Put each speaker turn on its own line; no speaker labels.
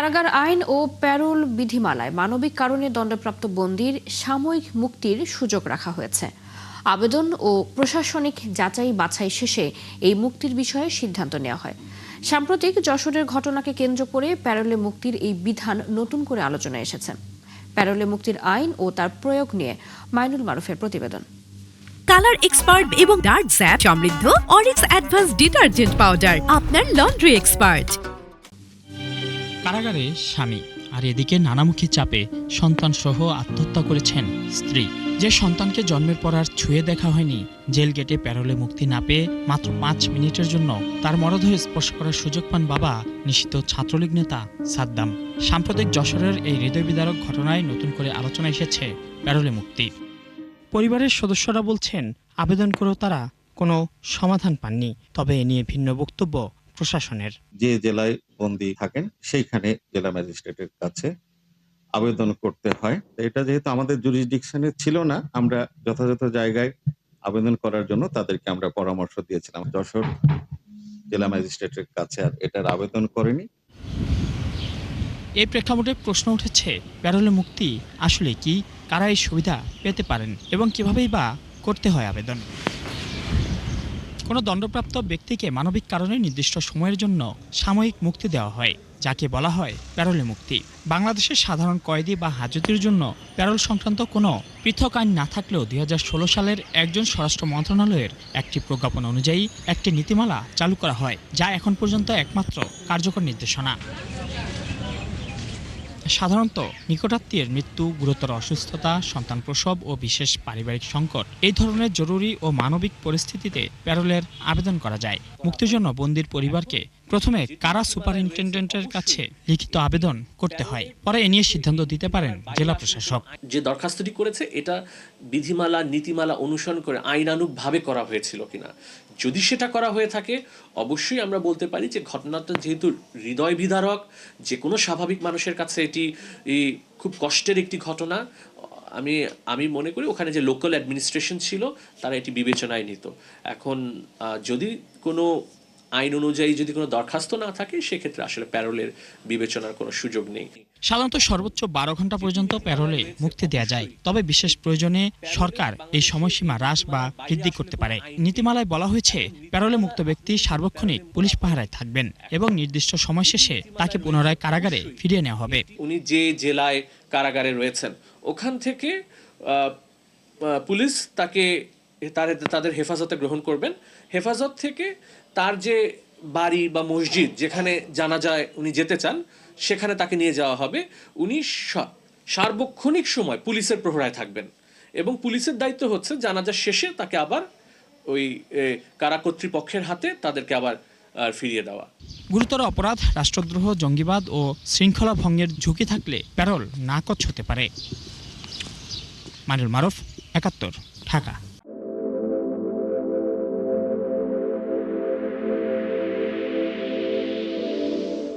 কারাগার আইন ও প্যারোল বিধিমালায় মানবিক কারণে দণ্ডপ্রাপ্ত বন্দীর সাময়িক মুক্তির সুযোগ রাখা হয়েছে। আবেদন ও প্রশাসনিক যাচাই বাছাই শেষে এই মুক্তির বিষয়ে সিদ্ধান্ত নেওয়া হয়। সাম্প্রতিক যশোরের ঘটনাকে কেন্দ্র করে প্যারোলে মুক্তির এই বিধান নতুন করে আলোচনায় এসেছে। প্যারোলে মুক্তির আইন ও তার প্রয়োগ নিয়ে মাইনুল মারুফের প্রতিবেদন।
কালার এক্সপার্ট এবং ডার্ক জ্যাপ সমৃদ্ধ অরিক্স অ্যাডভান্স ডিটারজেন্ট পাউডার আপনার লন্ড্রি এক্সপার্ট।
কারাগারে স্বামী, আর এদিকে নানামুখী চাপে সন্তান সহ আত্মহত্যা করেছেন স্ত্রী। যে সন্তানকে জন্মের পর আর ছুঁয়ে দেখা হয়নি, জেল গেটে প্যারোলে মুক্তি না পেয়ে মাত্র 5 মিনিটের জন্য তার মরদেহ স্পর্শ করার সুযোগ পান বাবা নিষিদ্ধ ছাত্রলীগ নেতা সাদ্দাম। সাম্প্রতিক যশোরের এই হৃদয়বিদারক ঘটনায় নতুন করে আলোচনা এসেছে প্যারোলে মুক্তি। পরিবারের সদস্যরা বলছেন, আবেদন করেও তারা কোনো সমাধান পাননি। তবে এ নিয়ে ভিন্ন বক্তব্য প্রশাসনের।
যে জেলায় বন্দী থাকেন সেইখানে জেলা ম্যাজিস্ট্রেটের কাছে আবেদন করতে হয়। এটা যেহেতু আমাদের জুরিসডিকশনে ছিল না, আমরা যথাযথ জায়গায় আবেদন করার জন্য তাদেরকে আমরা পরামর্শ দিয়েছিলাম। যশোর জেলা ম্যাজিস্ট্রেটের কাছে আর এটার আবেদন করেনি।
এই প্রেক্ষাপটে প্রশ্ন উঠেছে, প্যারোলে মুক্তি আসলে কি, কারা এই সুবিধা পেতে পারেন এবং কিভাবেই বা করতে হয় আবেদন। কোনো দণ্ডপ্রাপ্ত ব্যক্তিকে মানবিক কারণে নির্দিষ্ট সময়ের জন্য সাময়িক মুক্তি দেওয়া হয়, যাকে বলা হয় প্যারোলে মুক্তি। বাংলাদেশের সাধারণ কয়েদি বা হাজতের জন্য প্যারোল সংক্রান্ত কোনো পৃথক আইন না থাকলেও 2016 সালের একজন স্বরাষ্ট্র মন্ত্রণালয়ের একটি প্রজ্ঞাপন অনুযায়ী একটি নীতিমালা চালু করা হয়, যা এখন পর্যন্ত একমাত্র কার্যকর নির্দেশনা। সাধারণত নিকটাত্মীয়ের মৃত্যু, গুরুতর অসুস্থতা, সন্তান প্রসব ও বিশেষ পারিবারিক সংকট, এই ধরনের জরুরি ও মানবিক পরিস্থিতিতে প্যারোলের আবেদন করা যায়। মুক্তির জন্য বন্দির পরিবারকে প্রথমে কারা সুপারিনটেন্ডেন্টের কাছে লিখিত আবেদন করতে হয়, পরে এ নিয়ে সিদ্ধান্ত দিতে পারেন জেলা প্রশাসক।
যে দরখাস্তটি করেছে এটা বিধিমালা নীতিমালা অনুসরণ করে আইনানুগভাবে করা হয়েছিল কিনা। যদি সেটা করা হয়ে থাকে, অবশ্যই আমরা বলতে পারি যে ঘটনাটা যেহেতু হৃদয় বিদারক, যে কোনো স্বাভাবিক মানুষের কাছে এটি খুব কষ্টের একটি ঘটনা। আমি মনে করি ওখানে যে লোকাল অ্যাডমিনিস্ট্রেশন ছিল তারা এটি বিবেচনায় নিত। এখন যদি কোনো আইন অনুযায়ী যদি কোনো দরখাস্ত না থাকে, সেক্ষেত্রে আসলে প্যারোলের বিবেচনার কোনো সুযোগ নেই।
সাধারণত সর্বোচ্চ 12 ঘন্টা পর্যন্ত প্যারোলে মুক্তি দেওয়া যায়, তবে বিশেষ প্রয়োজনে সরকার এই সময়সীমা হ্রাস বা বৃদ্ধি করতে পারে। নীতিমালায় বলা হয়েছে, প্যারোলে মুক্ত ব্যক্তি সার্বক্ষণিক পুলিশ পাহারায় থাকবেন এবং নির্দিষ্ট সময় শেষে তাকে পুনরায় কারাগারে ফিরিয়ে নেওয়া হবে।
উনি যে জেলায় কারাগারে রয়েছেন ওখান থেকে পুলিশ তাকে তাদের হেফাজতে গ্রহণ করবেন। হেফাজত থেকে তার যে বাড়ি বা মসজিদ যেখানে জানাজায় উনি যেতে চান সেখানে তাকে নিয়ে যাওয়া হবে। উনি সার্বক্ষণিক সময় পুলিশের প্রহরায় থাকবেন এবং পুলিশের দায়িত্ব হচ্ছে জানাজার শেষে তাকে আবার ওই কারা কর্তৃপক্ষের হাতে তাদেরকে আবার ফিরিয়ে দেওয়া।
গুরুতর অপরাধ, রাষ্ট্রদ্রোহ, জঙ্গিবাদ ও শৃঙ্খলা ভঙ্গের ঝুঁকি থাকলে প্যারোল নাকচ হতে পারে। মাইনুল মারুফ, 71, ঢাকা।